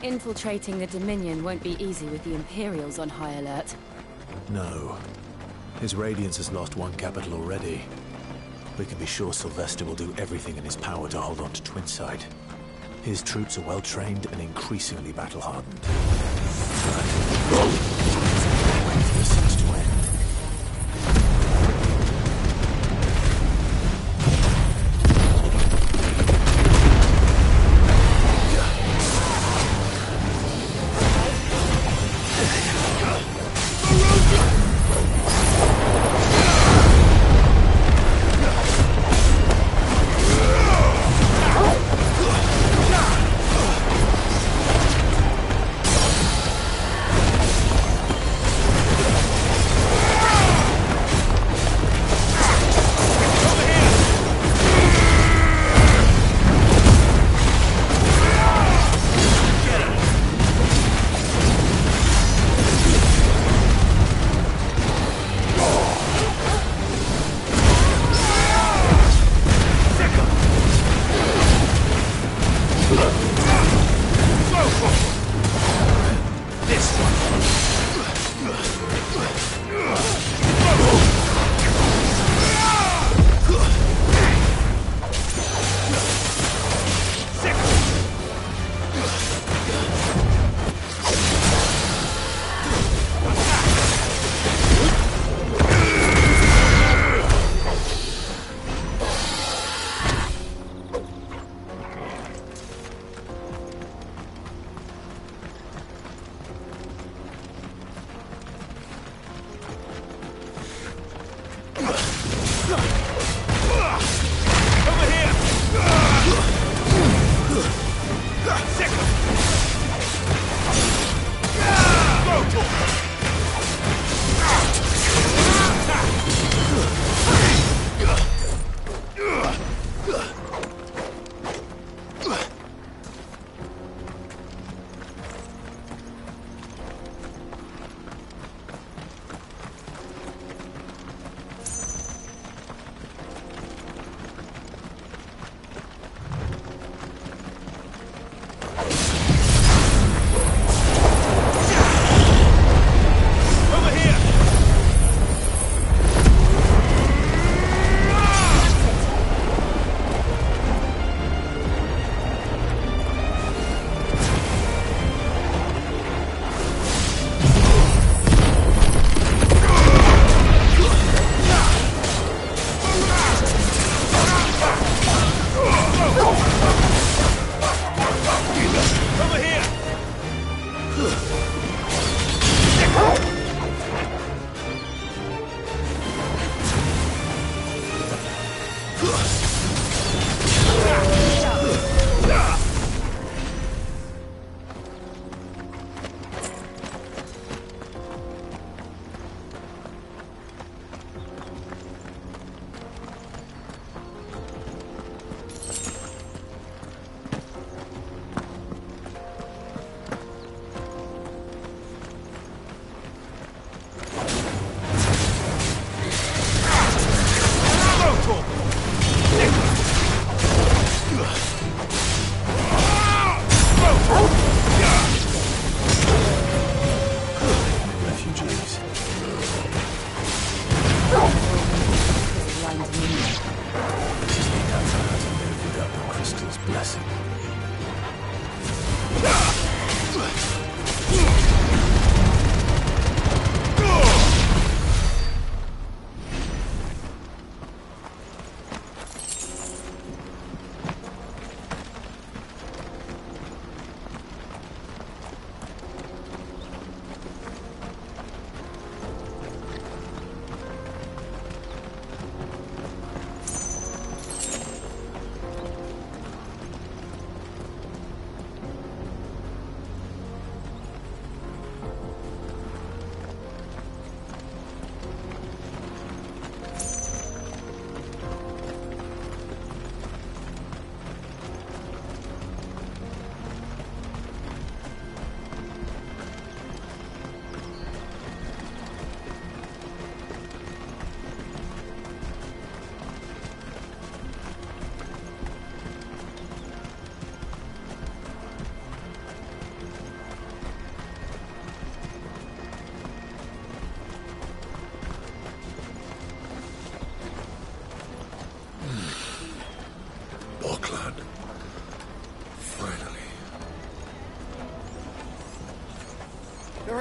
Infiltrating the Dominion won't be easy with the Imperials on high alert. No. His Radiance has lost one capital already. We can be sure Sylvester will do everything in his power to hold on to Twinside. His troops are well trained and increasingly battle-hardened. This seems to end.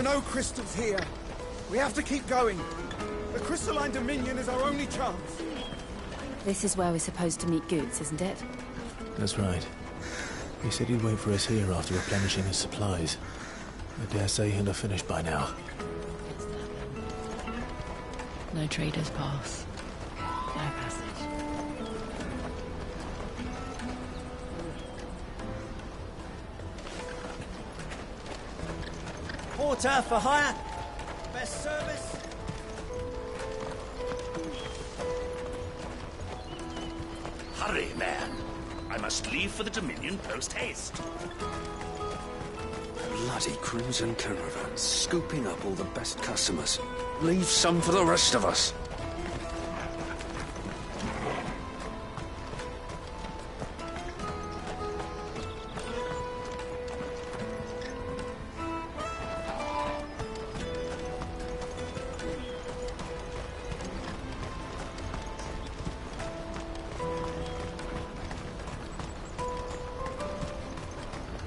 are no crystals here. We have to keep going. The crystalline dominion is our only chance. This is where we're supposed to meet Goots, isn't it? That's right. He said he'd wait for us here after replenishing his supplies. I dare say he'll have finished by now. No traders pass. No passage. Porter for hire. Best service. Hurry, man. I must leave for the Dominion post-haste. Bloody crimson caravans, scooping up all the best customers. Leave some for the rest of us.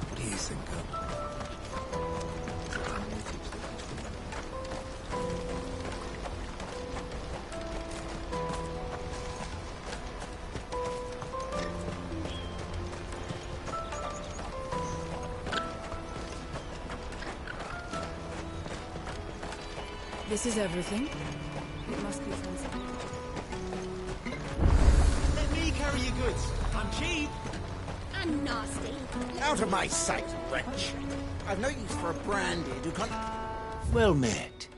What do you think of? This is everything. It must be from somewhere. Let me carry your goods. I'm cheap. And nasty. Out of my sight, wretch. I've no use for a branded who can't... Well met.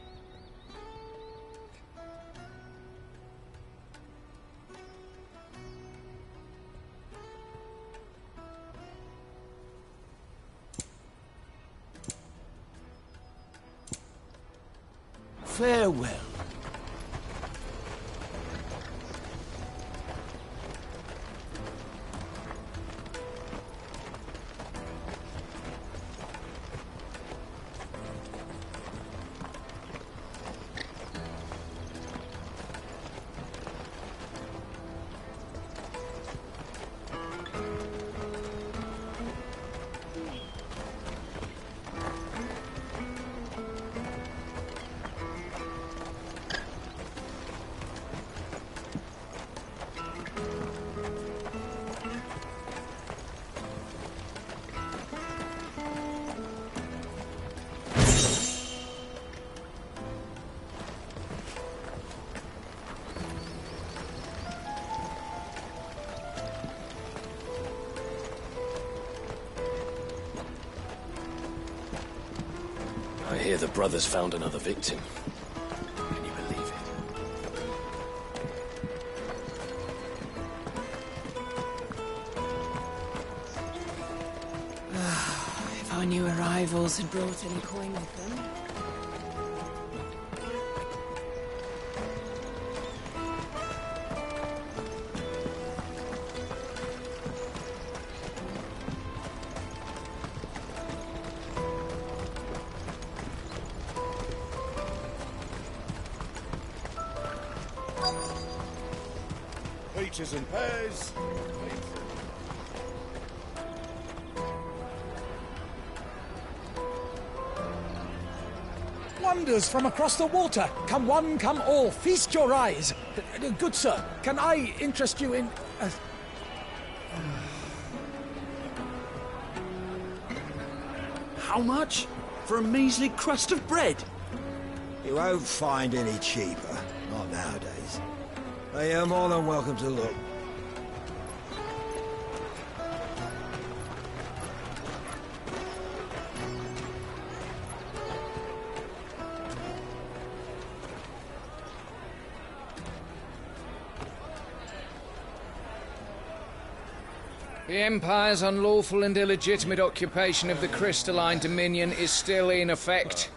Farewell. I hear the brothers found another victim. Can you believe it? If our new arrivals had brought any coin with them. Peaches and pears. Wonders from across the water. Come one, come all. Feast your eyes. Good sir, can I interest you in... How much? For a measly crust of bread? You won't find any cheaper. Not nowadays. But you're more than welcome to look. The Empire's unlawful and illegitimate occupation of the crystalline dominion is still in effect.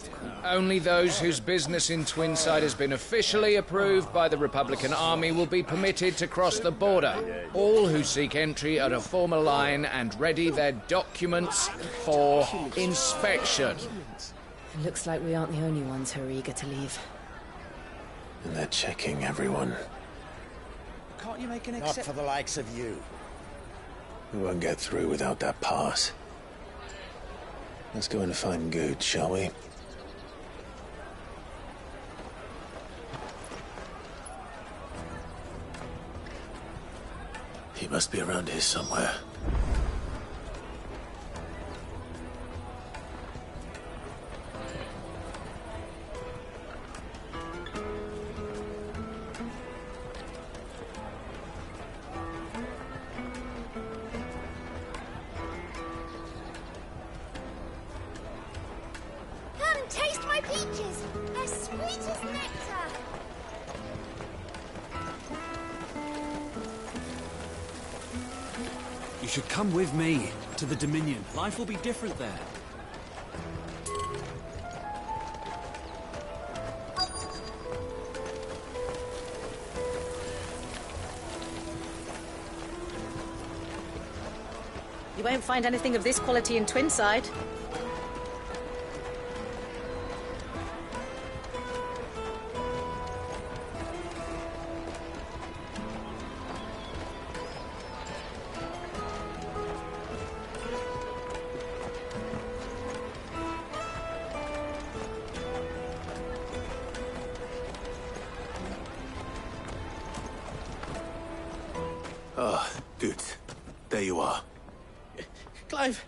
Only those whose business in Twinside has been officially approved by the Republican Army will be permitted to cross the border. All who seek entry are to form a line and ready their documents for inspection. It looks like we aren't the only ones who are eager to leave. And they're checking everyone. Can't you make an Not exception? for the likes of you. We won't get through without that pass. Let's go and find Good, shall we? He must be around here somewhere. Come taste my peaches. They're sweet as nectar. You should come with me to the Dominion. Life will be different there. You won't find anything of this quality in Twinside. Ah, good. There you are. Clive,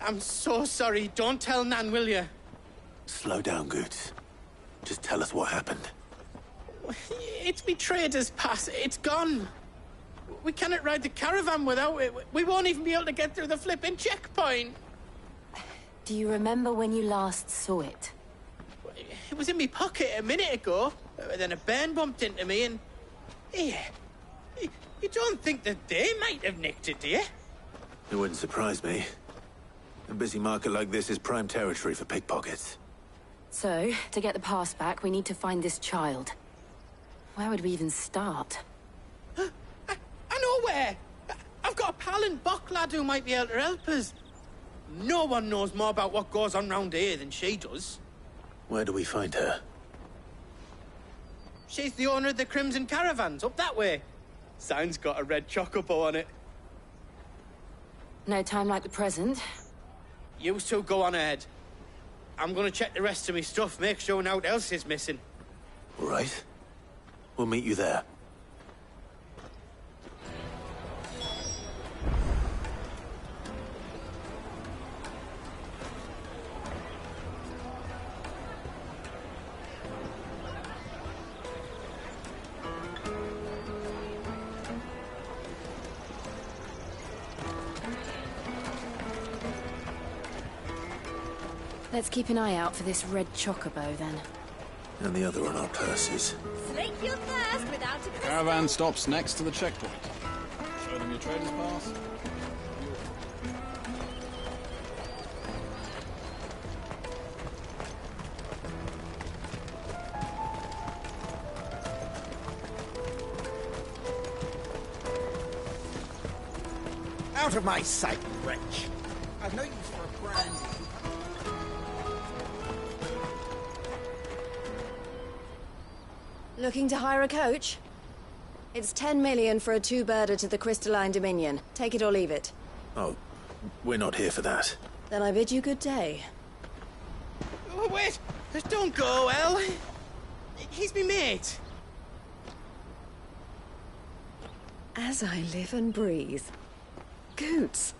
I'm so sorry. Don't tell Nan, will you? Slow down, Goots. Just tell us what happened. It's me trader's pass. It's gone. We cannot ride the caravan without it. We won't even be able to get through the flipping checkpoint. Do you remember when you last saw it? It was in my pocket a minute ago. Then a bairn bumped into me and... Here. You don't think that they might have nicked it, do you? It wouldn't surprise me. A busy market like this is prime territory for pickpockets. So, to get the pass back, we need to find this child. Where would we even start? I know where! I've got a pal in Bock lad who might be able to help us. No one knows more about what goes on round here than she does. Where do we find her? She's the owner of the Crimson Caravans, up that way. Sign's got a red chocobo on it. No time like the present. You two go on ahead. I'm gonna check the rest of my stuff, make sure naught else is missing. All right. We'll meet you there. Let's keep an eye out for this red chocobo, then. And the other on our purses. Slake your thirst without a crystal. Caravan stops next to the checkpoint. Show them your trader's pass. Out of my sight, wretch. I've no use for a brand. Looking to hire a coach? It's 10 million for a two-birder to the Crystalline Dominion. Take it or leave it. Oh, we're not here for that. Then I bid you good day. Oh, wait! Don't go, El. He's me mate. As I live and breathe. Goots,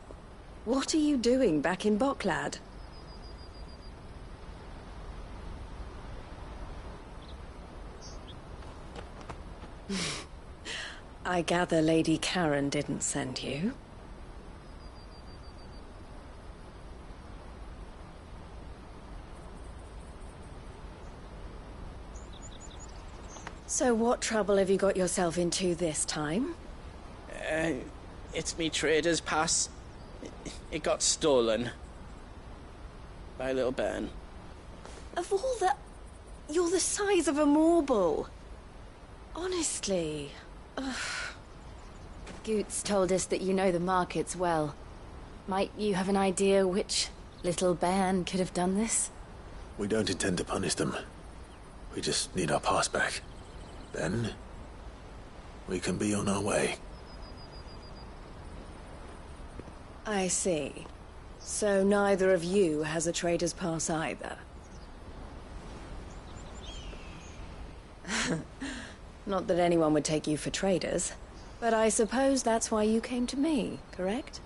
what are you doing back in Bocklad? I gather Lady Karen didn't send you. So what trouble have you got yourself into this time? It's me trader's pass. It got stolen. By a little bairn. Of all the... You're the size of a marble. Honestly. Ugh. Goots told us that you know the markets well. Might you have an idea which little bairn could have done this? We don't intend to punish them. We just need our pass back. Then, we can be on our way. I see. So neither of you has a trader's pass either. Not that anyone would take you for traders, But I suppose that's why you came to me, correct?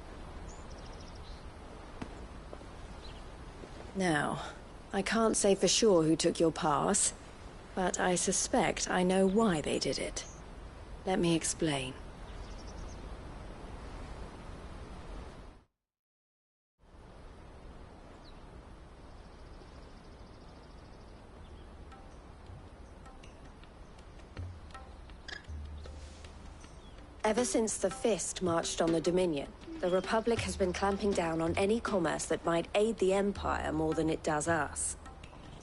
Now, I can't say for sure who took your pass, but I suspect I know why they did it. Let me explain. Ever since the Fist marched on the Dominion, the Republic has been clamping down on any commerce that might aid the Empire more than it does us.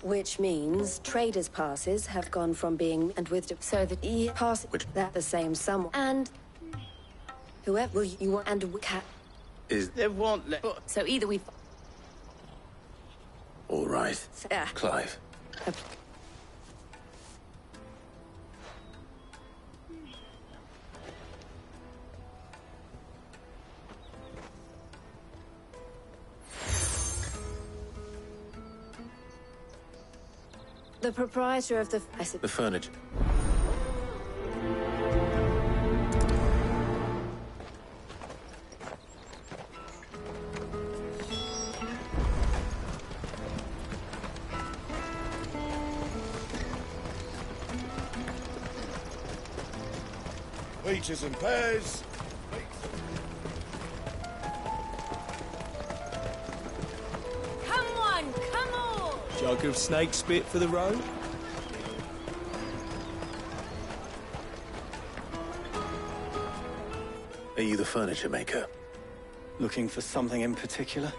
Which means traders' passes have gone from being and with so that pass that the same sum and whoever you want and we can is they won't let. So either we. All right, Clive. The proprietor of the furniture. Peaches and pears. Come on, come on! Jug of snake spit for the road? Are you the furniture maker? Looking for something in particular?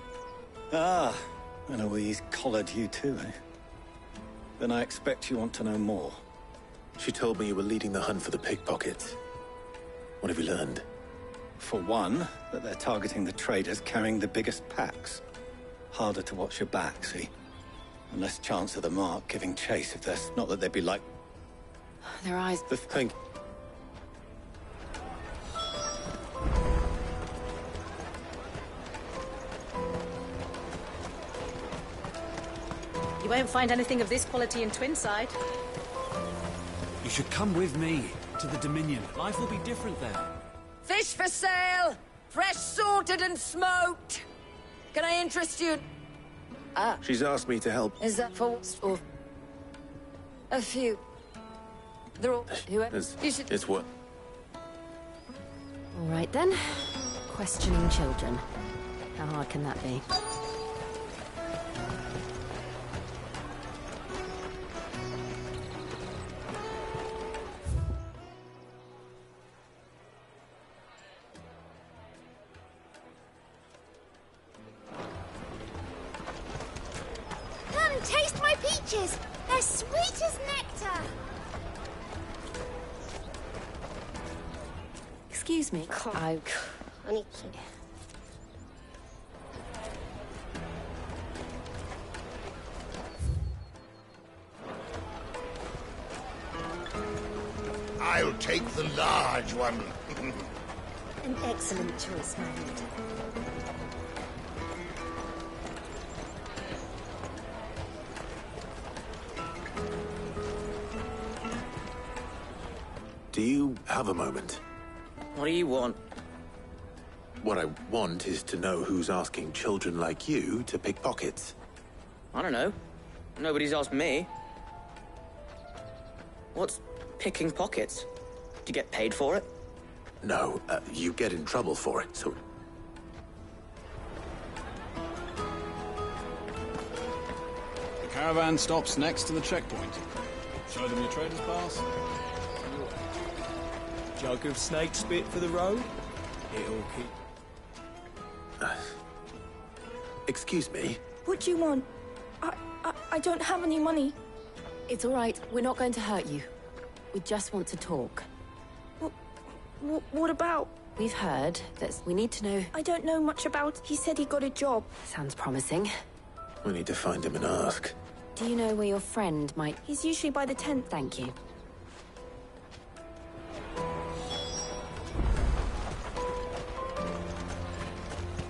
Ah, and Eloise collared you too, eh? Then I expect you want to know more. She told me you were leading the hunt for the pickpockets. What have you learned? For one, that they're targeting the traders carrying the biggest packs. Harder to watch your back, see? And less chance of the mark giving chase if there's... Not that they'd be like... Their eyes... The thing... You won't find anything of this quality in Twinside. You should come with me to the Dominion. Life will be different there. Fish for sale! Fresh sorted and smoked! Can I interest you? She's asked me to help. Is that for... or... a few? They're all... whoever... You should... It's what? All right then. Questioning children. How hard can that be? Come, taste my peaches! They're sweet as nectar! Excuse me. I need to... I'll take the large one. An excellent choice, my lord. Do you have a moment? What do you want? What I want is to know who's asking children like you to pick pockets. I don't know. Nobody's asked me. What's picking pockets? Do you get paid for it? No, you get in trouble for it, so... The caravan stops next to the checkpoint. Show them your trader's pass. Jug of snake spit for the road? It'll keep... excuse me? What do you want? I don't have any money. It's all right. We're not going to hurt you. We just want to talk. What about? We've heard that we need to know... I don't know much about... He said he got a job. Sounds promising. We need to find him and ask. Do you know where your friend might... He's usually by the tent. Thank you.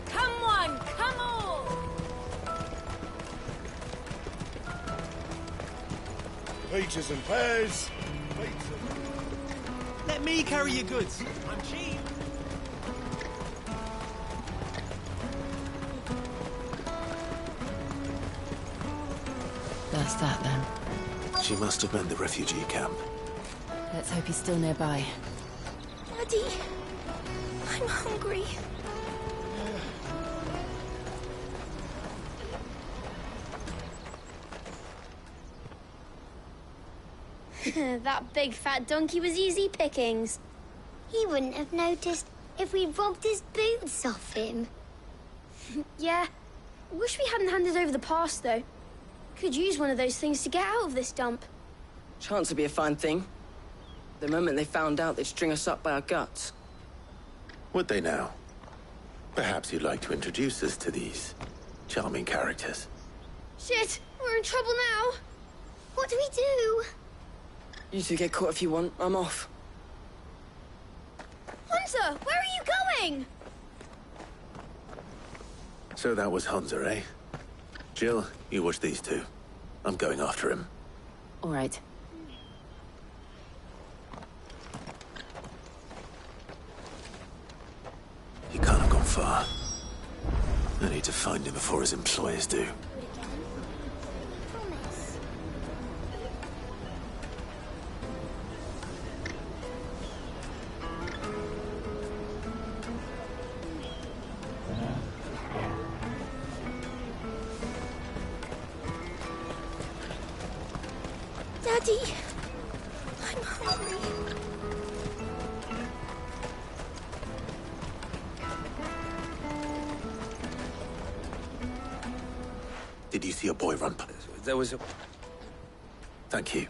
Come on, come on! Peaches and pears. Let me carry your goods. I'm cheap. That's that then. She must have meant the refugee camp. Let's hope he's still nearby. Daddy, I'm hungry. That big fat donkey was easy pickings. He wouldn't have noticed if we robbed his boots off him. Yeah. Wish we hadn't handed over the pass, though. Could use one of those things to get out of this dump. Chance would be a fine thing. The moment they found out, they'd string us up by our guts. Would they now? Perhaps you'd like to introduce us to these charming characters. Shit, we're in trouble now. What do we do? You two get caught if you want. I'm off. Hunter, where are you going? So that was Hunter, eh? Jill, you watch these two. I'm going after him. All right. He can't have gone far. I need to find him before his employers do. Daddy, I'm hungry. Did you see a boy run? There was a... Thank you.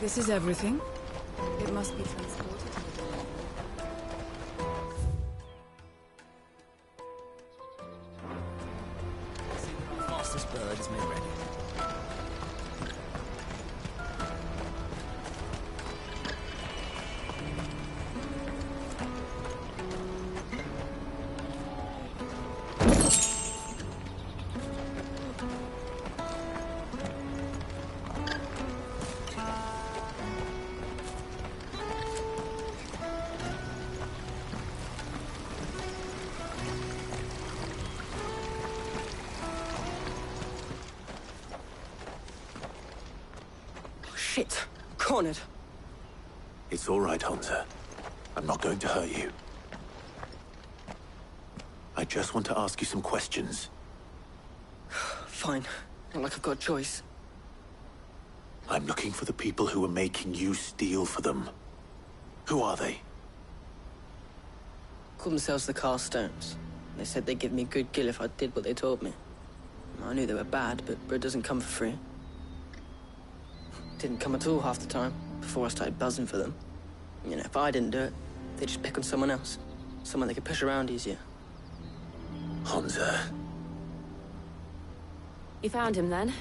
This is everything. It must be transported to the Fastest bird is made ready. Shit. Cornered. It's all right, Hunter. I'm not going to hurt you. I just want to ask you some questions. Fine. Not like I've got a choice. I'm looking for the people who are making you steal for them. Who are they? Call themselves the Carstones. They said they'd give me a good gill if I did what they told me. I knew they were bad, but bread doesn't come for free. Didn't come at all half the time, before I started buzzing for them. You know, if I didn't do it, they'd just pick on someone else. Someone they could push around easier. Hunter. You found him then?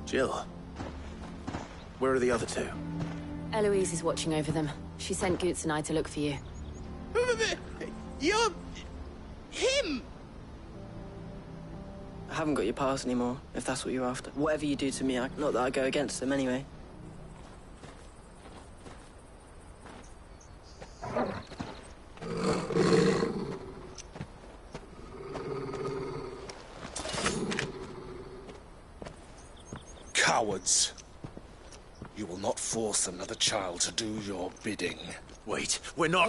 Jill. Where are the other two? Eloise is watching over them. She sent Goots and I to look for you. You're... him! I haven't got your pass anymore, if that's what you're after. Whatever you do to me, not that I go against them anyway. Cowards. You will not force another child to do your bidding. Wait, we're not...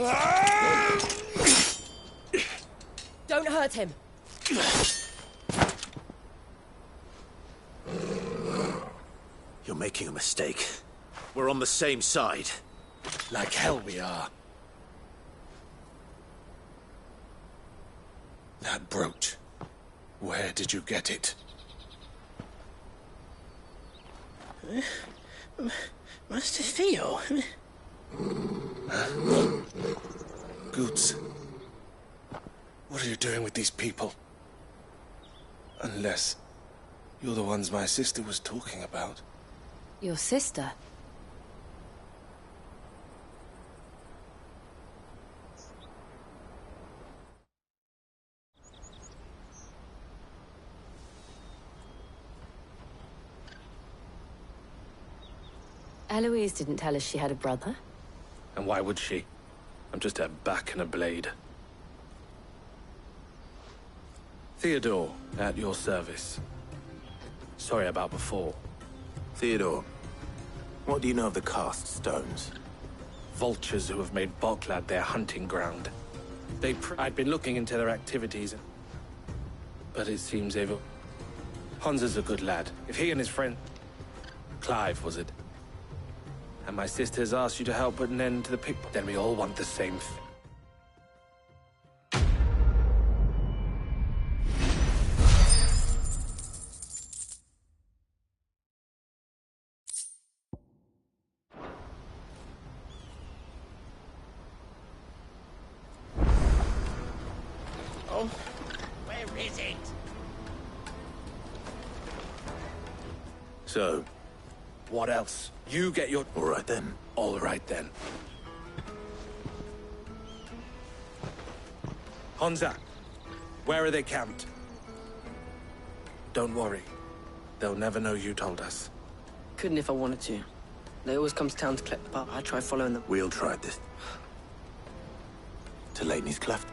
Don't hurt him. You're making a mistake. We're on the same side. Like hell we are. That brooch. Where did you get it? Master Theo? Goots. What are you doing with these people? Unless you're the ones my sister was talking about. Your sister? Eloise didn't tell us she had a brother. And why would she? I'm just her back and a blade. Theodore, at your service. Sorry about before. Theodore, what do you know of the cast stones? Vultures who have made Boklad their hunting ground. I'd been looking into their activities, but it seems they've... Hans is a good lad. If he and his friend... Clive, was it? And my sister's asked you to help put an end to the pickpocket. Then we all want the same thing. Oh, where is it? So, what else? You get your... All right then. All right then. Honza, where are they camped? Don't worry. They'll never know you told us. Couldn't if I wanted to. They always come to town to collect the bar. I try following them. We'll try this. To Laney's Cleft.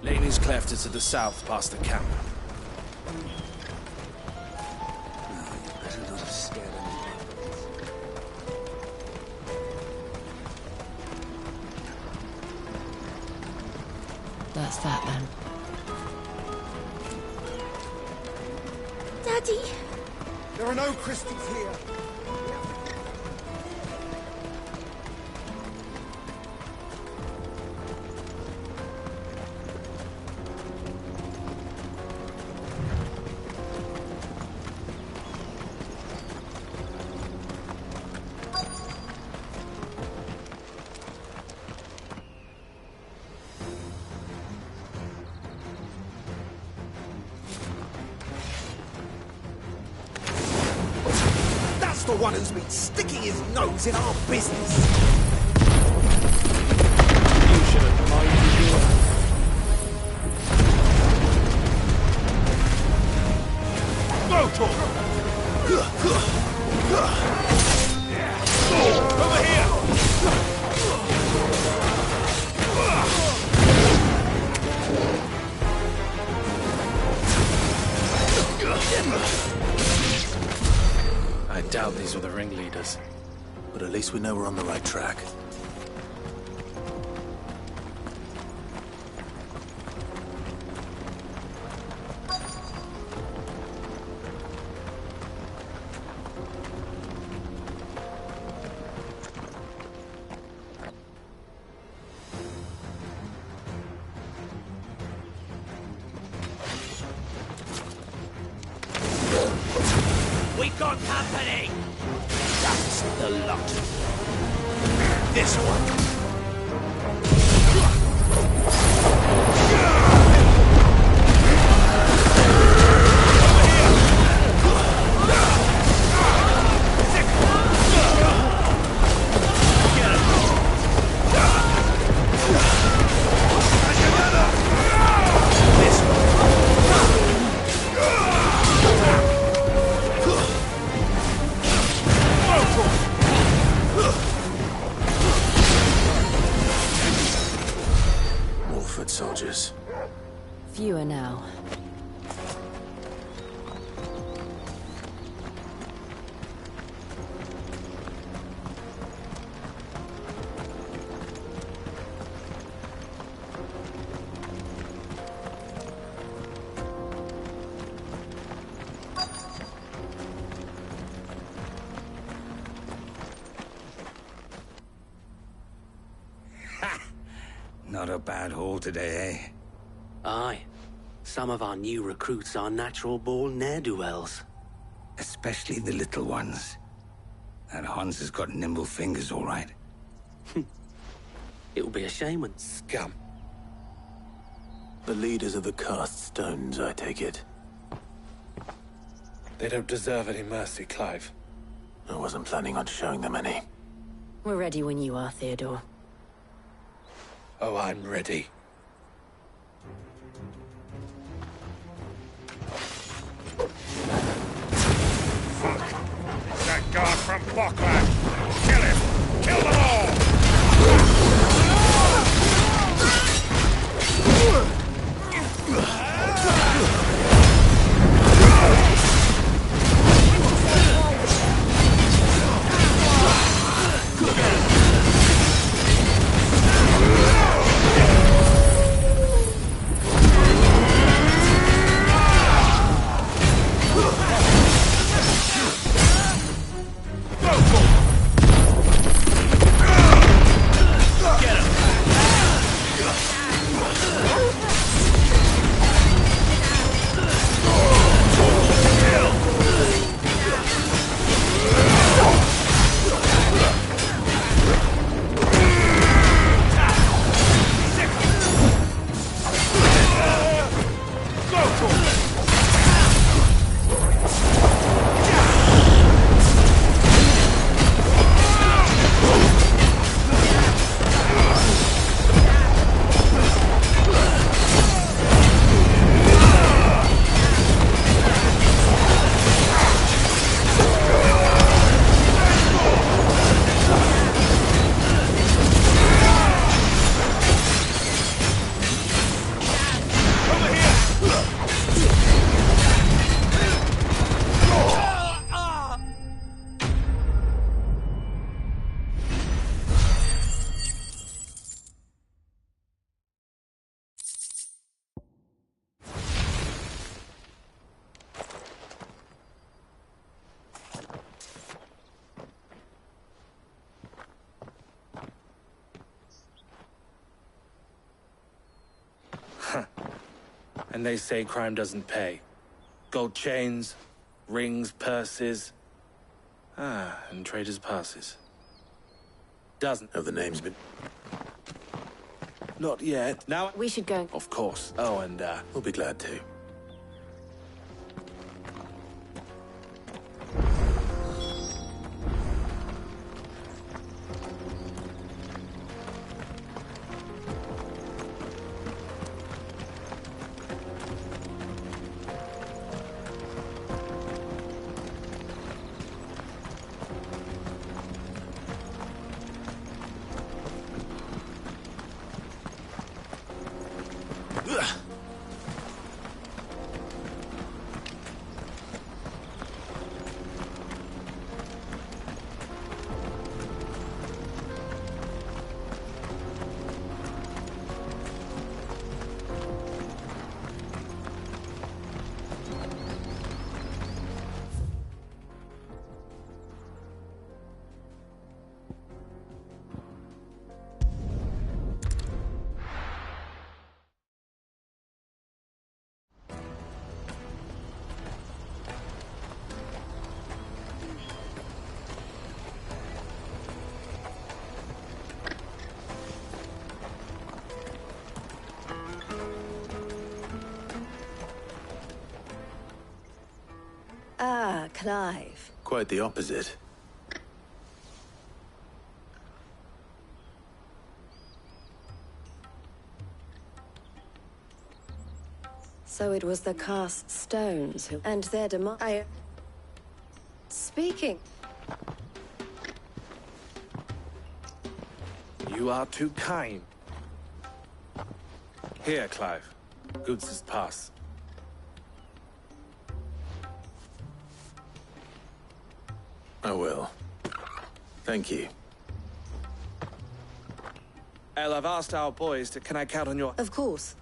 Laney's Cleft is to the south, past the camp. That's that then. Daddy! There are no crystals here. The one who's been sticking his nose in our business. You should have minded your... Motor! Over here! I doubt these were the ringleaders. But at least we know we're on the right track. We got company! That's the lot. This one. Not a bad haul today, eh? Aye. Some of our new recruits are natural-born ne'er-do-wells. Especially the little ones. That Hans has got nimble fingers, all right. It will be a shame when... Scum. The leaders of the cast stones, I take it. They don't deserve any mercy, Clive. I wasn't planning on showing them any. We're ready when you are, Theodore. Oh, I'm ready. That guard from Bokland! Kill him! Kill them all! And they say crime doesn't pay. Gold chains, rings, purses. Ah, and traders' passes. Doesn't. Have the names been... Not yet. Now... We should go. Of course. Oh, and, We'll be glad to. Ah, Clive. Quite the opposite. So it was the cast stones who... And their demand... Speaking... You are too kind. Here, Clive. Goods' pass. I will. Thank you. El, I've asked our boys to... Can I count on your... Of course.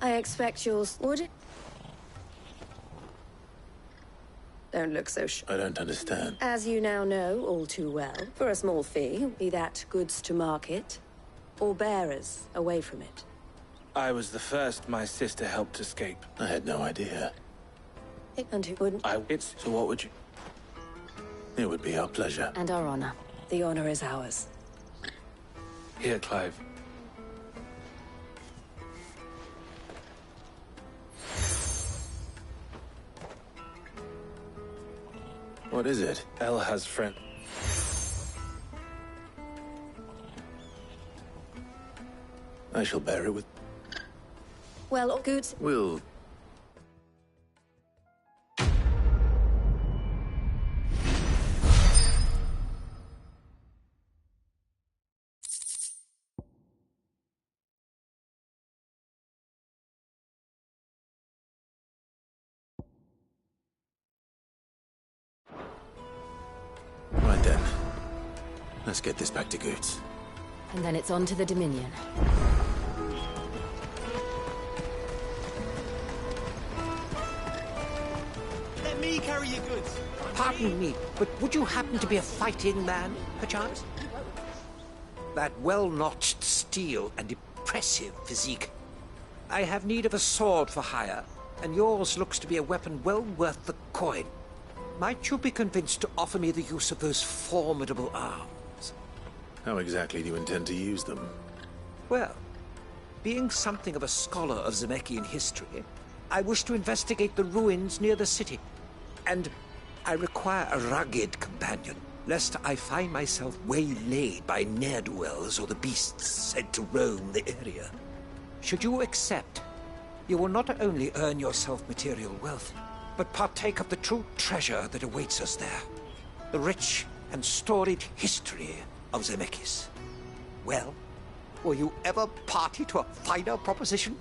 I expect yours... Would it? Don't look so sure. I don't understand. As you now know all too well, for a small fee, be that goods to market, or bearers away from it. I was the first my sister helped escape. I had no idea. And who wouldn't? So what would you... It would be our pleasure. And our honor. The honor is ours. Here, Clive. What is it? El has friend. I shall bear it with... Well, Goots... We'll... Right then. Let's get this back to Goots. And then it's on to the Dominion. Let me carry your goods. Pardon me, but would you happen to be a fighting man, perchance? That well-notched steel and impressive physique. I have need of a sword for hire, and yours looks to be a weapon well worth the coin. Might you be convinced to offer me the use of those formidable arms? How exactly do you intend to use them? Well, being something of a scholar of Zemeckis history, I wish to investigate the ruins near the city. And I require a rugged companion, lest I find myself waylaid by ne'er-do-wells or the beasts said to roam the area. Should you accept, you will not only earn yourself material wealth, but partake of the true treasure that awaits us there. The rich and storied history of Zemeckis. Well, were you ever party to a finer proposition?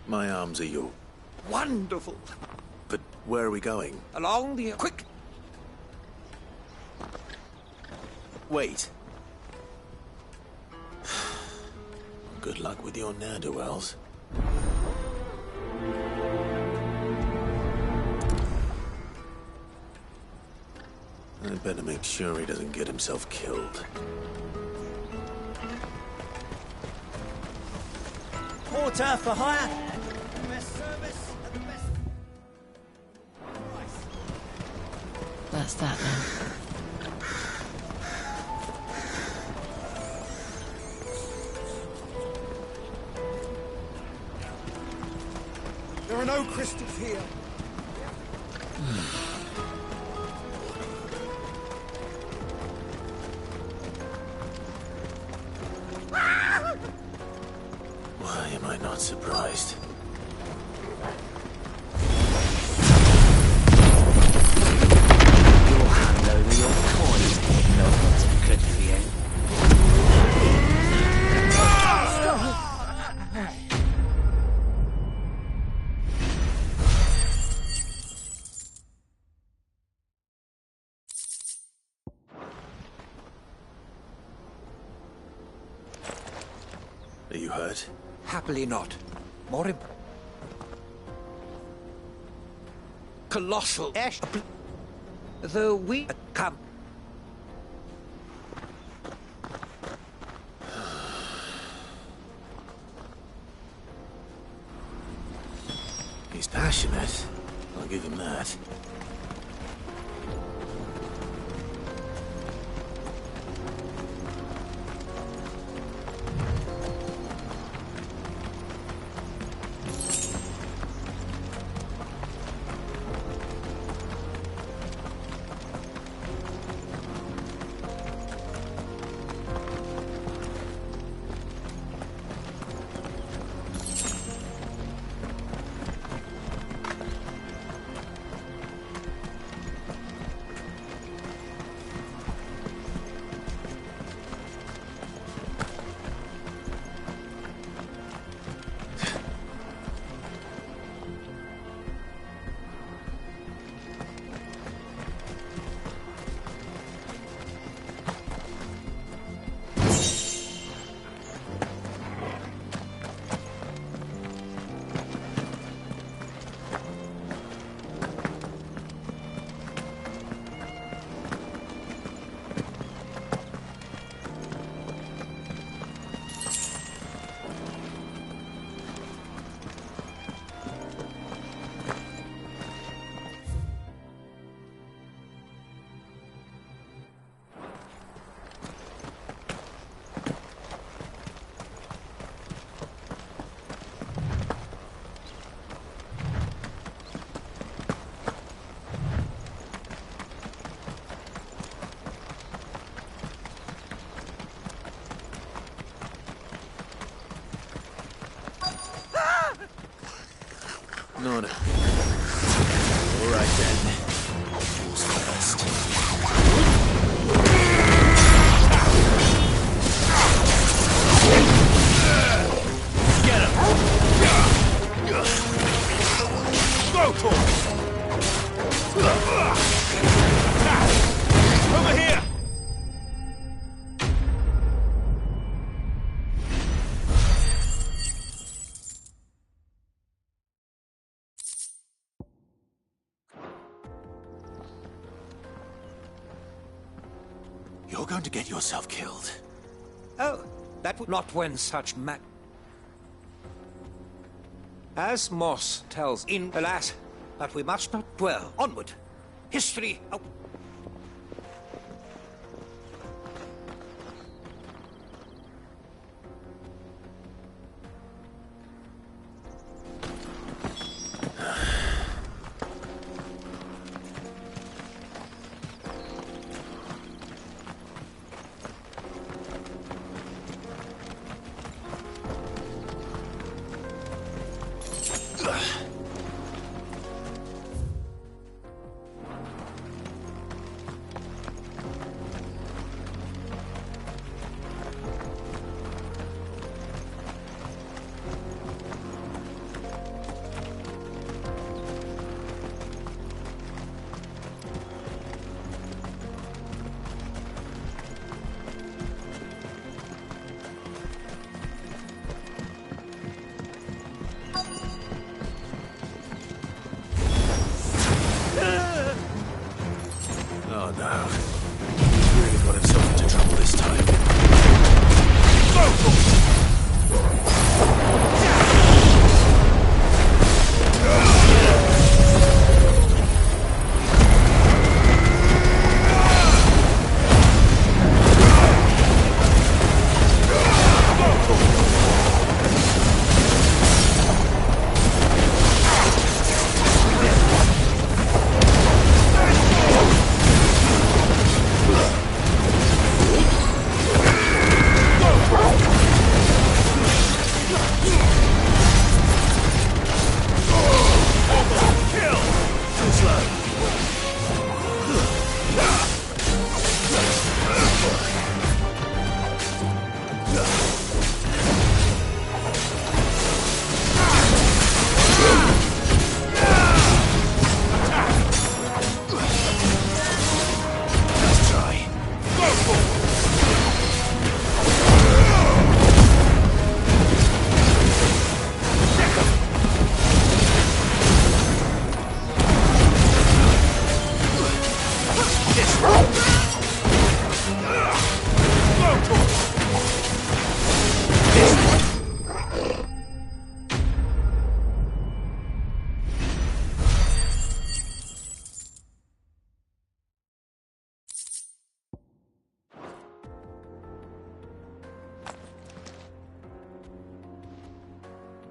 My arms are yours. Wonderful. But where are we going? Along the... Quick! Wait. Good luck with your ne'er-do-wells. I'd better make sure he doesn't get himself killed. Porter for hire. Best service at the best price. That's that then. There are no crystals here. Why am I not surprised? You'll hand over your coin. Not what's good for you. Are you hurt? Happily not. More colossal ash. Though we come. He's passionate. I'll give him that. No, no. All right, then. Who's first? Get him! Go for it! Over here! You're going to get yourself killed. Oh, that would not when such As Moss tells in, alas, that we must not dwell. Onward. History. Oh.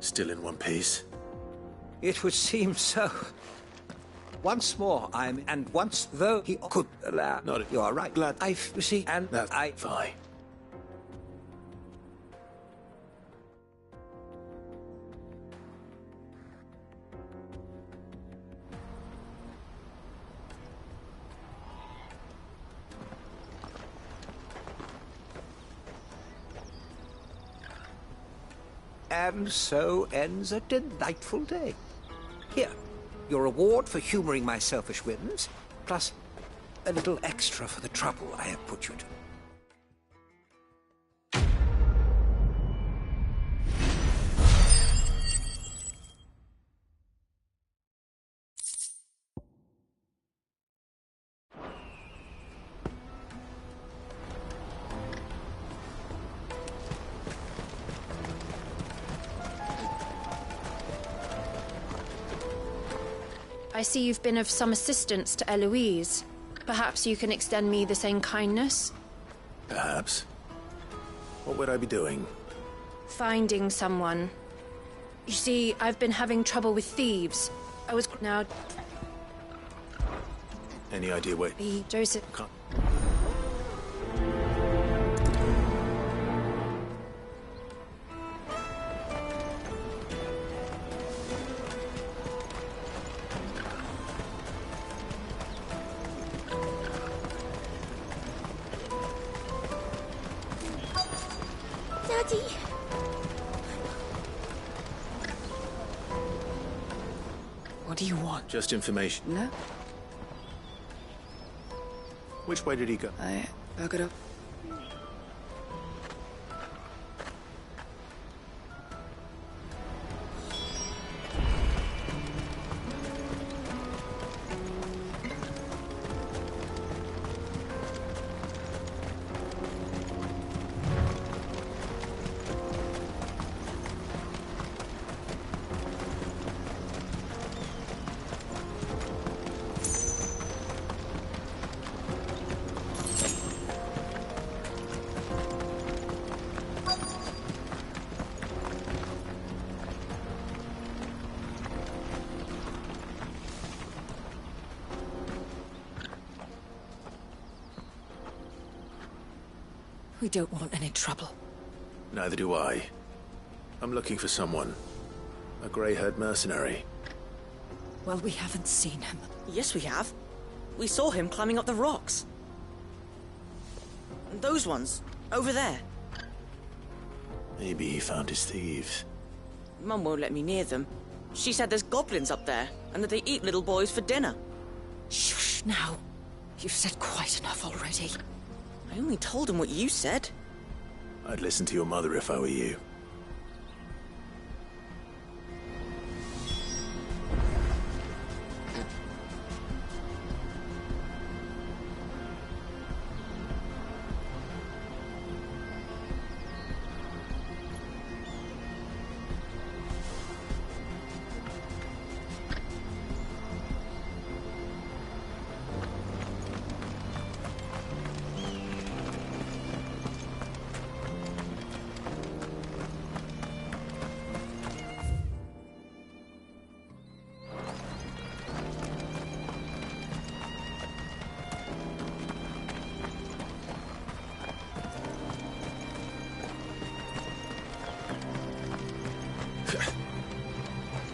Still in one piece? It would seem so. Once more, and once though he could allow... Not you are right. Glad... you see, and That's fine. And so ends a delightful day. Here, your reward for humoring my selfish whims, plus a little extra for the trouble I have put you to. I see you've been of some assistance to Eloise. Perhaps you can extend me the same kindness? Perhaps. What would I be doing? Finding someone. You see, I've been having trouble with thieves. I was now... Any idea where... Joseph... Can't... Daddy! What do you want? Just information. No? Which way did he go? I look it up. We don't want any trouble. Neither do I. I'm looking for someone. A grey-haired mercenary. Well, we haven't seen him. Yes, we have. We saw him climbing up the rocks. Those ones, over there. Maybe he found his thieves. Mum won't let me near them. She said there's goblins up there, and that they eat little boys for dinner. Shush, now. You've said quite enough already. I only told him what you said. I'd listen to your mother if I were you.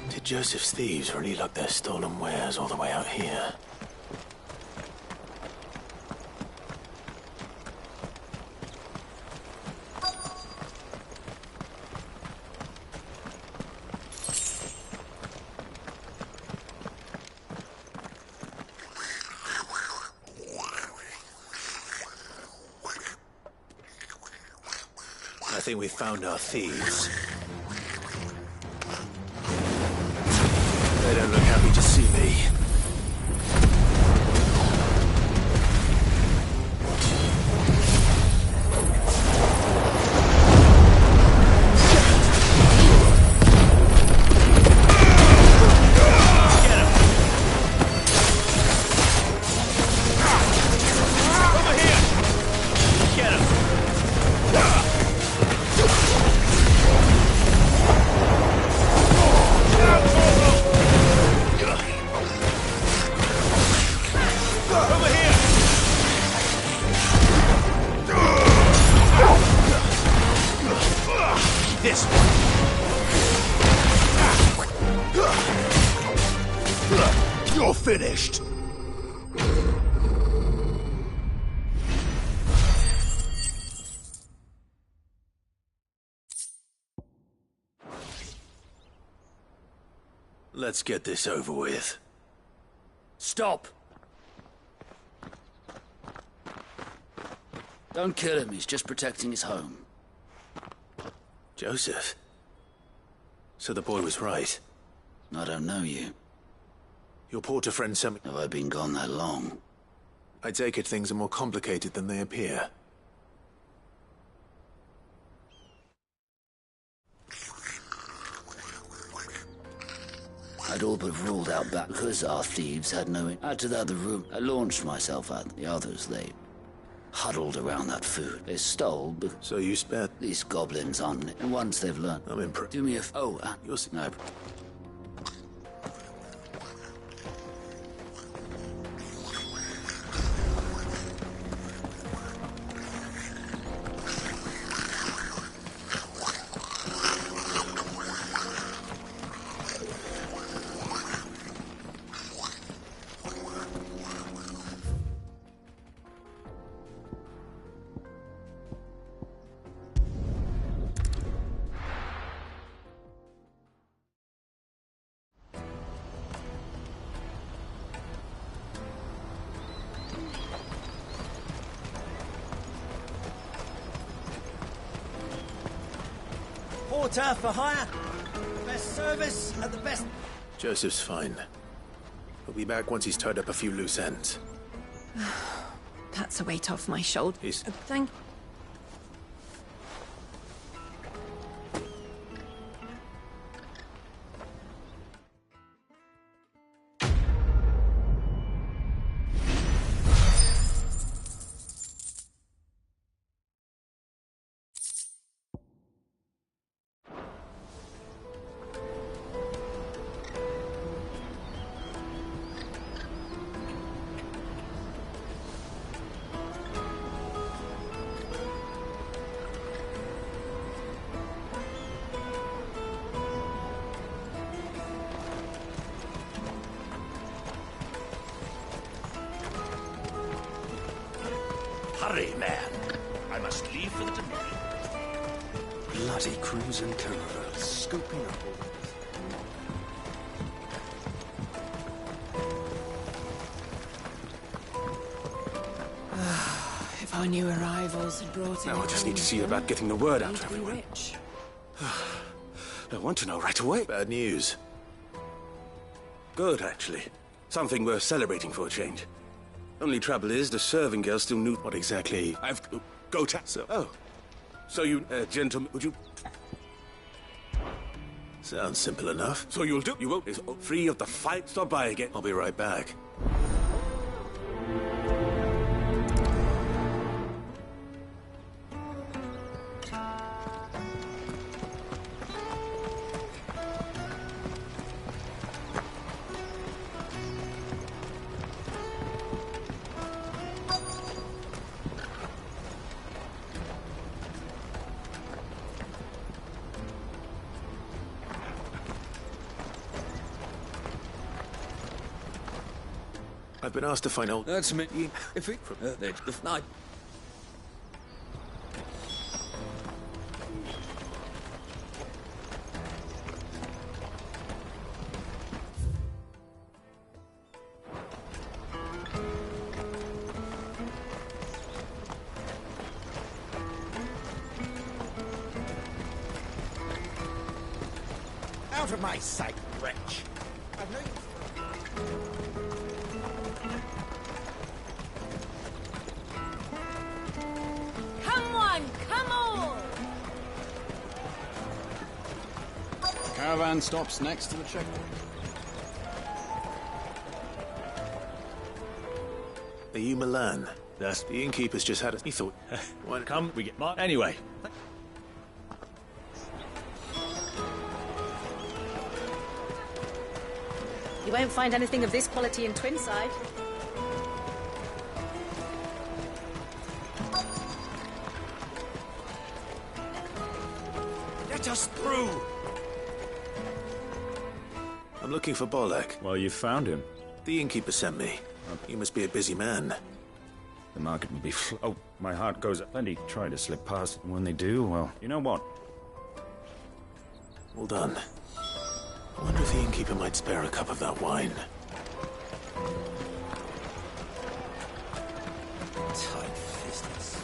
Did Joseph's thieves really lug their stolen wares all the way out here? I think we found our thieves. They don't look happy to see me. finished. Let's get this over with. Stop! Don't kill him, he's just protecting his home. Joseph? So the boy was right. I don't know you. Your porter friend sent me... Have I been gone that long? I take it things are more complicated than they appear. I'd all but ruled out back because our thieves had no... Add to that the room. I launched myself at the others. They huddled around that food. They stole, but... So you spared... These goblins aren't it. And once they've learned... I'm impressed. Do me a... Oh, you're... No. Porter for hire. Best service at the best... Joseph's fine. He'll be back once he's tied up a few loose ends. That's a weight off my shoulder. Thank... Hurry, man. I must leave for the Dominion. Bloody crews and caravans, scooping up all If our new arrivals had brought in... Now I just need to see about getting the word out to everyone. Rich. I want to know right away. Bad news. Good, actually. Something worth celebrating for a change. Only trouble is, the serving girl still knew... What exactly? I've... Go to... So... Oh. So you, gentlemen, would you... Sounds simple enough. So you'll do... You won't... Is free of the fight. Stop by again. I'll be right back. I've been asked to find out... That's me. If it... From the night. Out of my sight, wretch. I've no... Come on, come on! The caravan stops next to the checkpoint. Are you Milan? That's the innkeeper's just had us. He thought, why not come? We get Mark. Anyway. You won't find anything of this quality in Twinside. Let us through! I'm looking for Bolek. Well, you found him. The innkeeper sent me. You must be a busy man. The market will be oh, my heart goes up. Plenty try to slip past, and when they do, well, you know what? Well done. I wonder if the innkeeper might spare a cup of that wine. Tight business.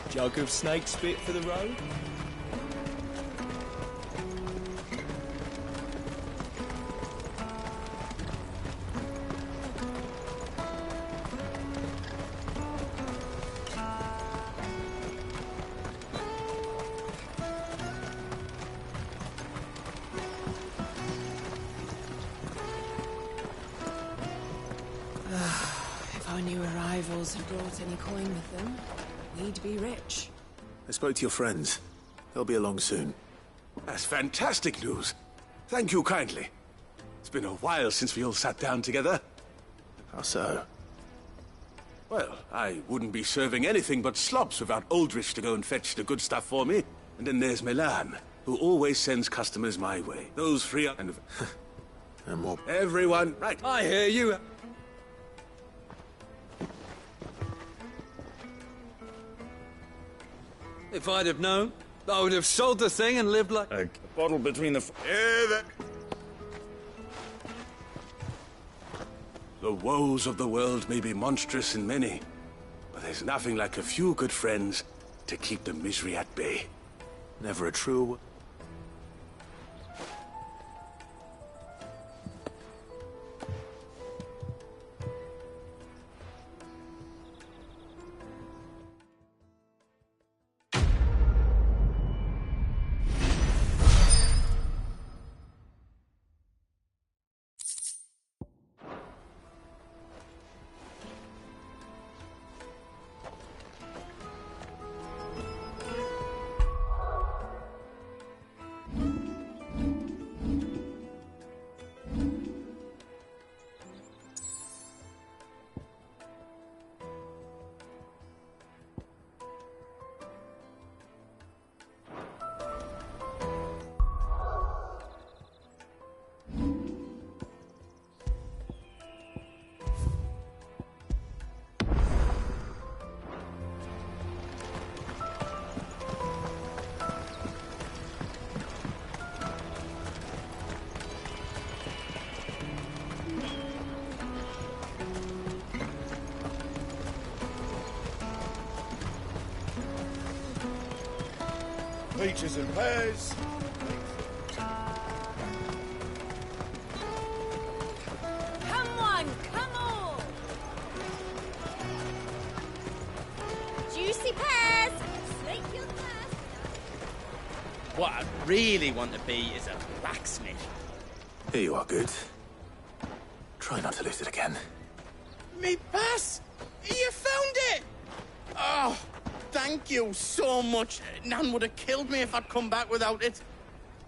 Jug of snake spit for the road? If our new arrivals had brought any coin with them, we'd be rich. I spoke to your friends. They'll be along soon. That's fantastic news. Thank you kindly. It's been a while since we all sat down together. How so? Well, I wouldn't be serving anything but slops without Aldrich to go and fetch the good stuff for me. And then there's Milan, who always sends customers my way. Those three are... and more... Everyone... Right. I hear you. If I'd have known, I would have sold the thing and lived like... A bottle between the... The woes of the world may be monstrous and many, but there's nothing like a few good friends to keep the misery at bay. Never a true... Peaches and pears. Come on, come on! Juicy pears! Slake your thirst! What I really want to be is a blacksmith. Here you are, good. Try not to lose it again. Me pass! You found it! Oh, thank you so much. Nan would have killed me if I'd come back without it.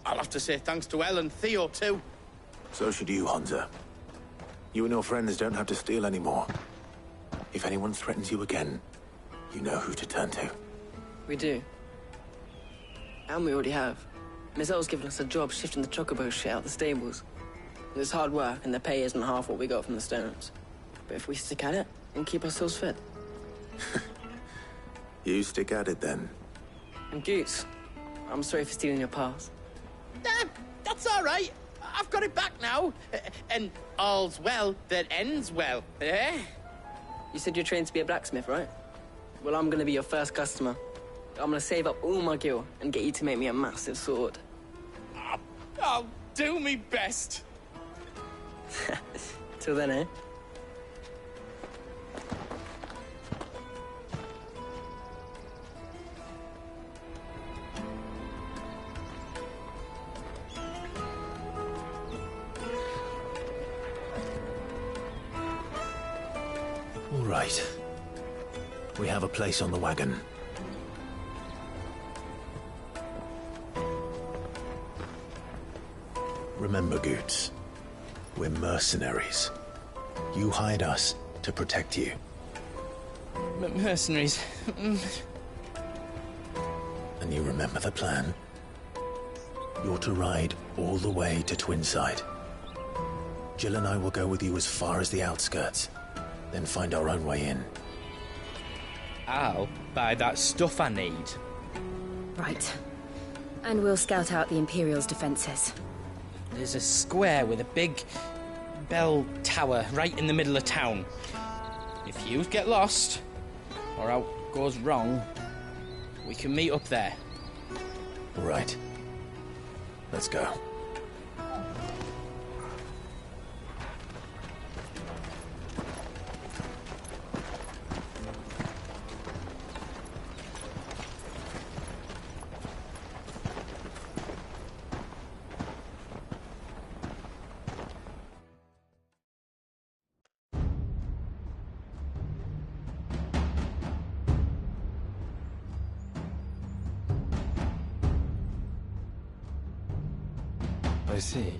I'll have to say thanks to Elle and Theo, too. So should you, Hansa. You and your friends don't have to steal anymore. If anyone threatens you again, you know who to turn to. We do. And we already have. Miss L's given us a job shifting the chocobo shit out the stables. It's hard work, and the pay isn't half what we got from the stones. But if we stick at it and keep ourselves fit. You stick at it, then. And Goots, I'm sorry for stealing your pass. That's all right. I've got it back now. And all's well that ends well, eh? You said you're trained to be a blacksmith, right? Well, I'm gonna be your first customer. I'm gonna save up all my gil and get you to make me a massive sword. I'll do me best. Till then, eh? All right. We have a place on the wagon. Remember, Goots, we're mercenaries. You hired us to protect you. Mercenaries. And you remember the plan? You're to ride all the way to Twinside. Jill and I will go with you as far as the outskirts, then find our own way in. I'll buy that stuff I need. Right. And we'll scout out the Imperial's defenses. There's a square with a big bell tower right in the middle of town. If you get lost, or out goes wrong, we can meet up there. Right. Let's go. I see.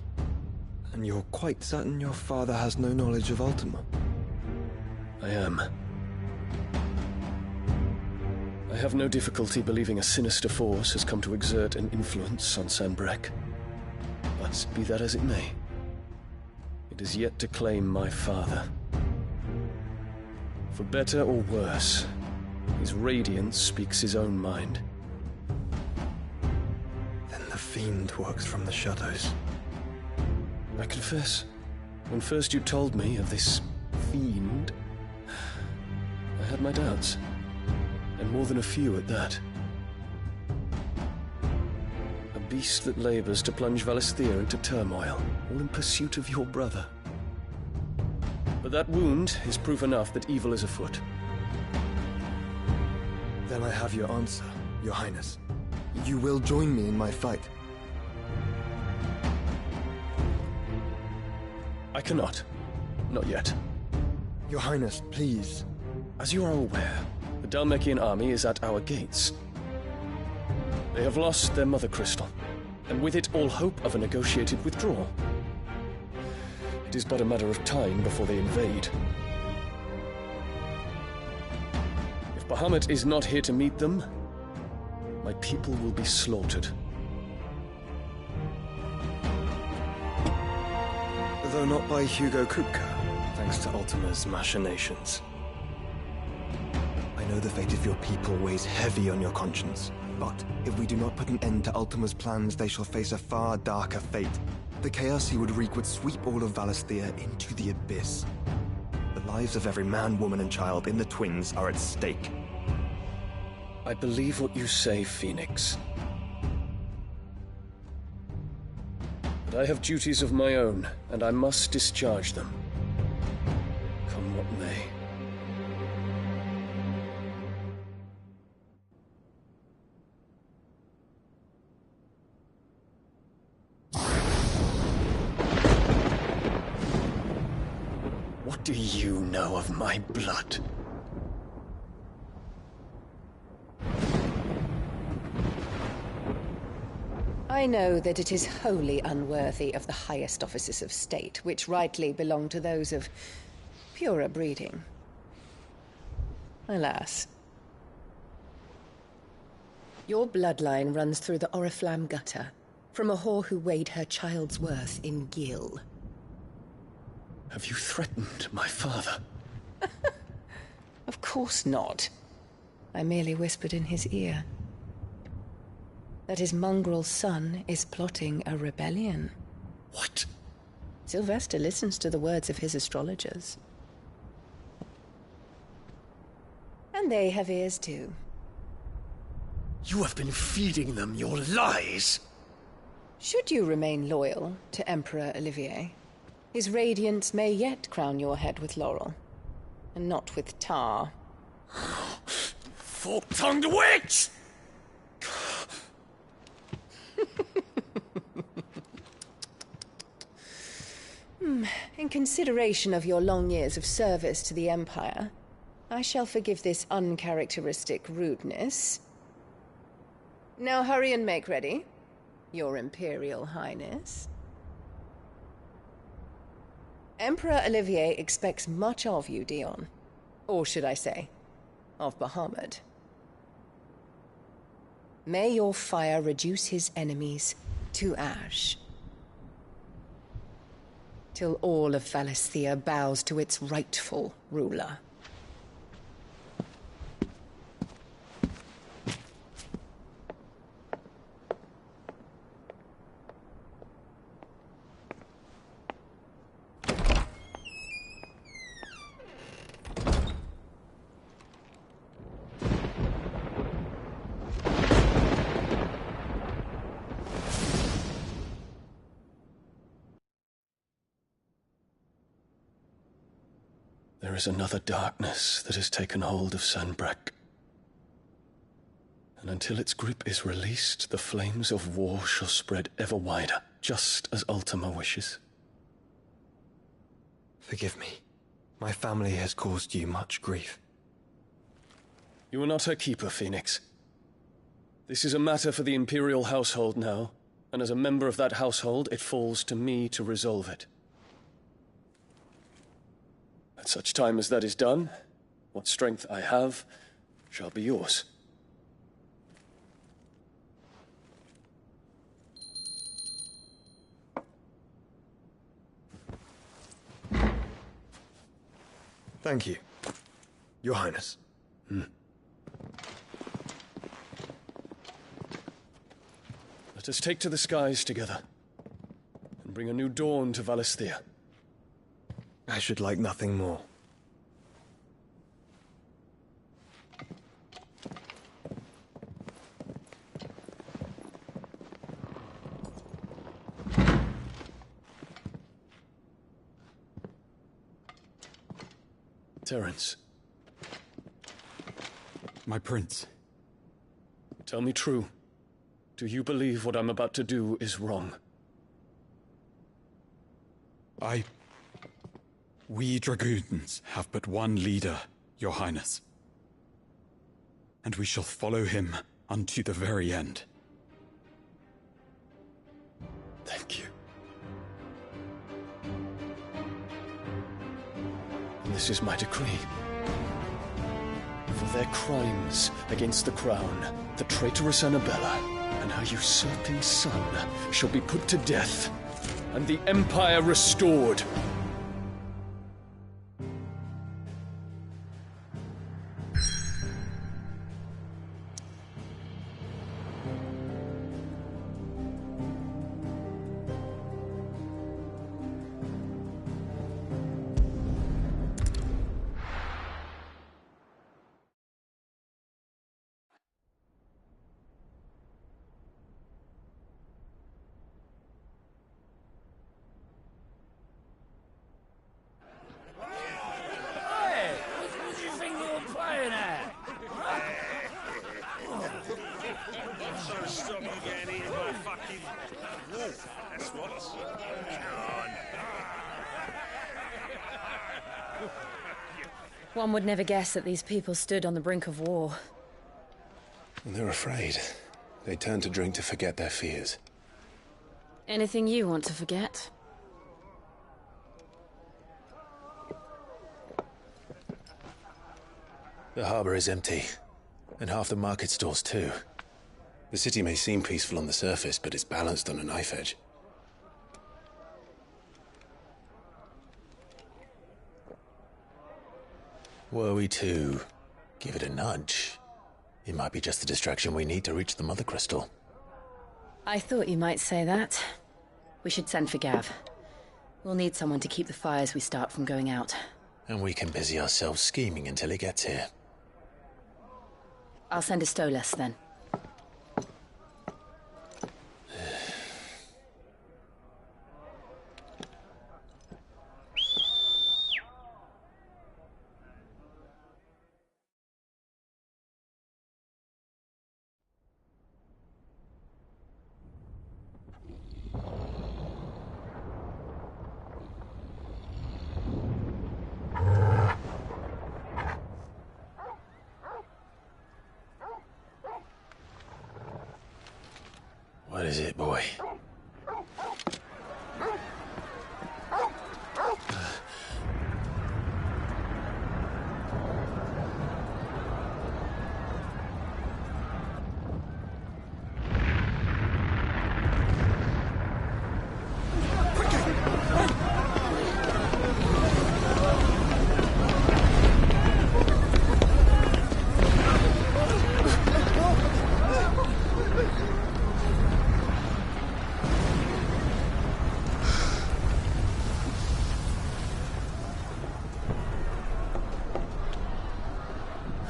And you're quite certain your father has no knowledge of Ultima? I am. I have no difficulty believing a sinister force has come to exert an influence on Sanbreque. But be that as it may, it is yet to claim my father. For better or worse, his radiance speaks his own mind. Then the fiend works from the shadows. I confess, when first you told me of this fiend, I had my doubts, and more than a few at that. A beast that labors to plunge Valisthea into turmoil, all in pursuit of your brother. But that wound is proof enough that evil is afoot. Then I have your answer, Your Highness. You will join me in my fight. I cannot. Not yet. Your Highness, please. As you are aware, the Dhalmekian army is at our gates. They have lost their mother crystal, and with it all hope of a negotiated withdrawal. It is but a matter of time before they invade. If Bahamut is not here to meet them, my people will be slaughtered. Though not by Hugo Kupka, thanks to Ultima's machinations. I know the fate of your people weighs heavy on your conscience, but if we do not put an end to Ultima's plans, they shall face a far darker fate. The chaos he would wreak would sweep all of Valisthea into the abyss. The lives of every man, woman, and child in the Twins are at stake. I believe what you say, Phoenix. But I have duties of my own, and I must discharge them. Come what may. What do you know of my blood? I know that it is wholly unworthy of the highest offices of state, which rightly belong to those of purer breeding. Alas. Your bloodline runs through the Oriflamme gutter, from a whore who weighed her child's worth in gil. Have you threatened my father? Of course not. I merely whispered in his ear that his mongrel son is plotting a rebellion. What? Sylvester listens to the words of his astrologers. And they have ears too. You have been feeding them your lies! Should you remain loyal to Emperor Olivier, his radiance may yet crown your head with laurel, and not with tar. Fork-tongued witch! In consideration of your long years of service to the Empire, I shall forgive this uncharacteristic rudeness. Now hurry and make ready, Your Imperial Highness. Emperor Olivier expects much of you, Dion. Or should I say, of Bahamut. May your fire reduce his enemies to ash. Till all of Valisthea bows to its rightful ruler. There is another darkness that has taken hold of Sanbreque. And until its grip is released, the flames of war shall spread ever wider, just as Ultima wishes. Forgive me. My family has caused you much grief. You are not her keeper, Phoenix. This is a matter for the Imperial household now, and as a member of that household, it falls to me to resolve it. At such time as that is done, what strength I have shall be yours. Thank you, Your Highness. Let us take to the skies together, and bring a new dawn to Valisthea. I should like nothing more. Terence. My prince. Tell me true. Do you believe what I'm about to do is wrong? We dragoons have but one leader, Your Highness. And we shall follow him unto the very end. Thank you. And this is my decree. For their crimes against the crown, the traitorous Annabella and her usurping son shall be put to death, and the Empire restored. One would never guess that these people stood on the brink of war. They're afraid. They turn to drink to forget their fears. Anything you want to forget? The harbor is empty, and half the market stalls too. The city may seem peaceful on the surface, but it's balanced on a knife edge. Were we to give it a nudge, it might be just the distraction we need to reach the Mother Crystal. I thought you might say that. We should send for Gav. We'll need someone to keep the fires we start from going out. And we can busy ourselves scheming until he gets here. I'll send a Stolas then. What is it, boy?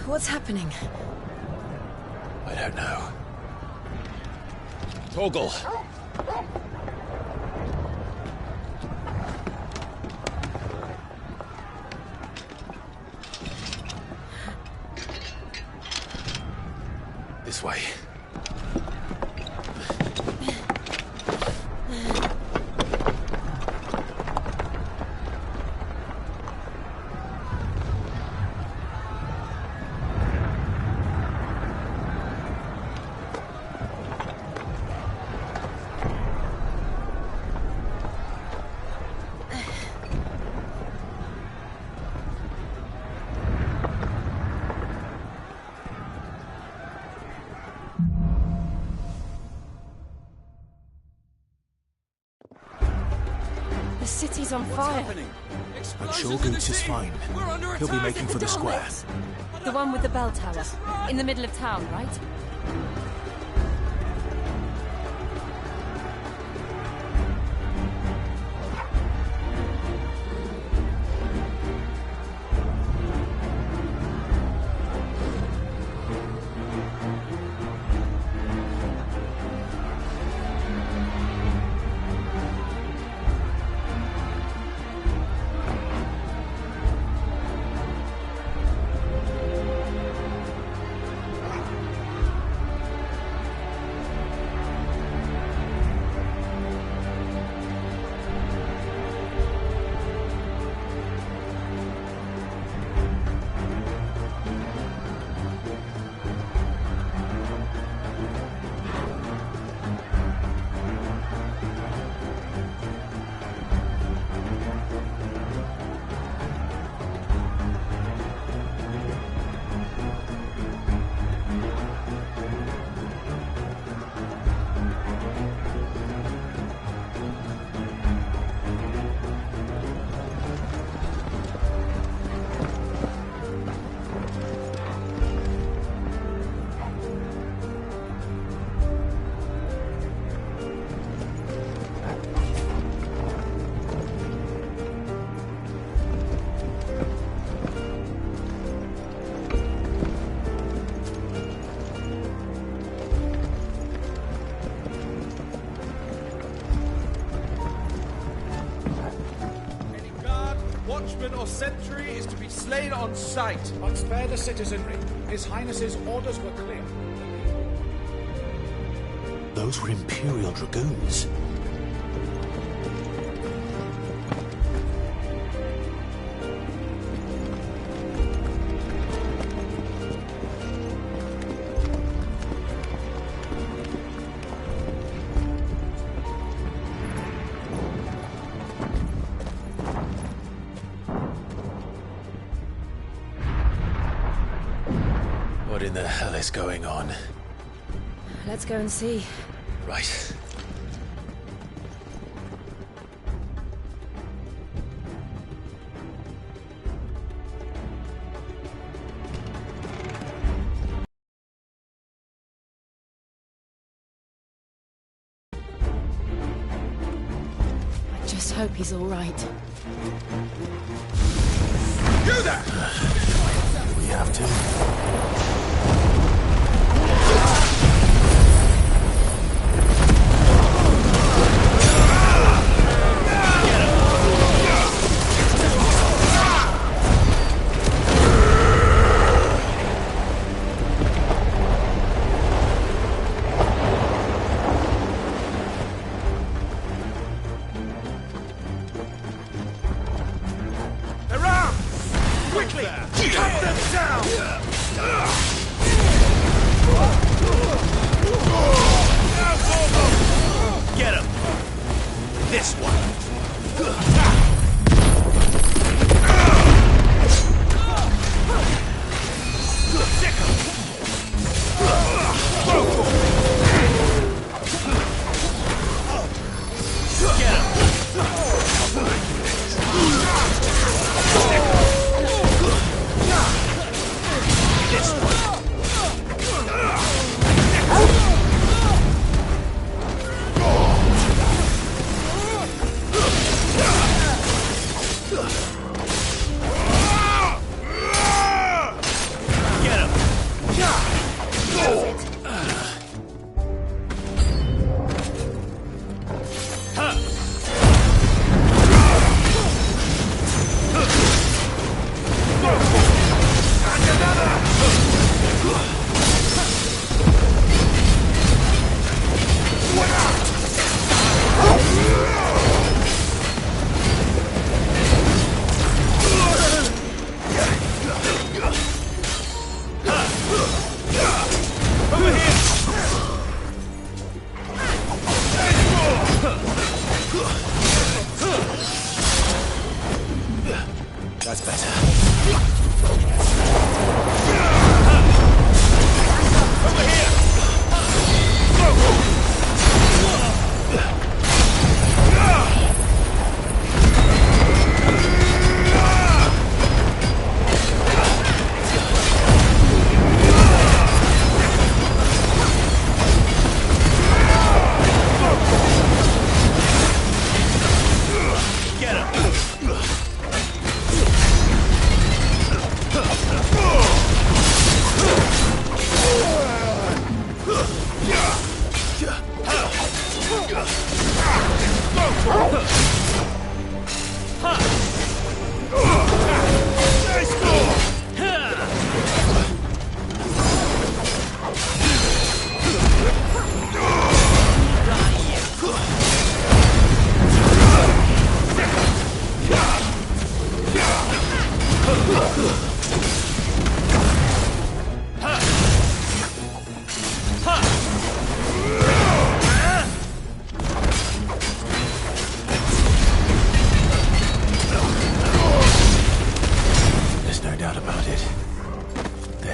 What's happening? I don't know. Torgal! This way. The city's on fire. I'm sure Goots is fine. He'll be making for the square. The one with the bell tower. In the middle of town, right? Watchman or sentry is to be slain on sight. Unspare the citizenry. His Highness's orders were clear. Those were Imperial Dragoons. What in the hell is going on? Let's go and see. Right. I just hope he's all right. You there! We have to.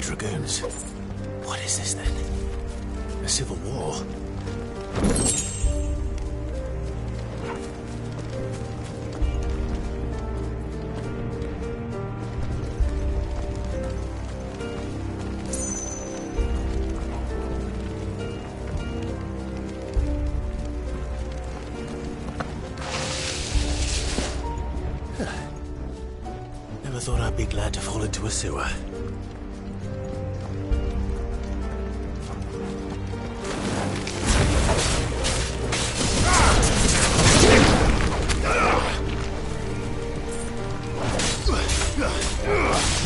dragoons. What is this then? A civil war? Never thought I'd be glad to fall into a sewer.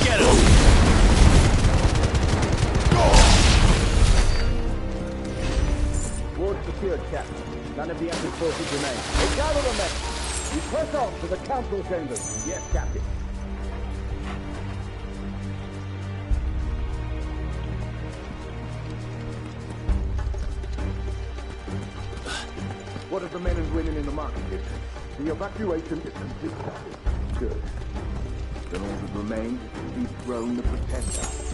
Get him! Ward secured, Captain. None of the enemy forces remain. They gather the men. We press on to the council chambers. Yes, Captain. What of the men and women in the market district? The evacuation is complete, Captain. Good. Then all that remains is to dethrone the Pretender.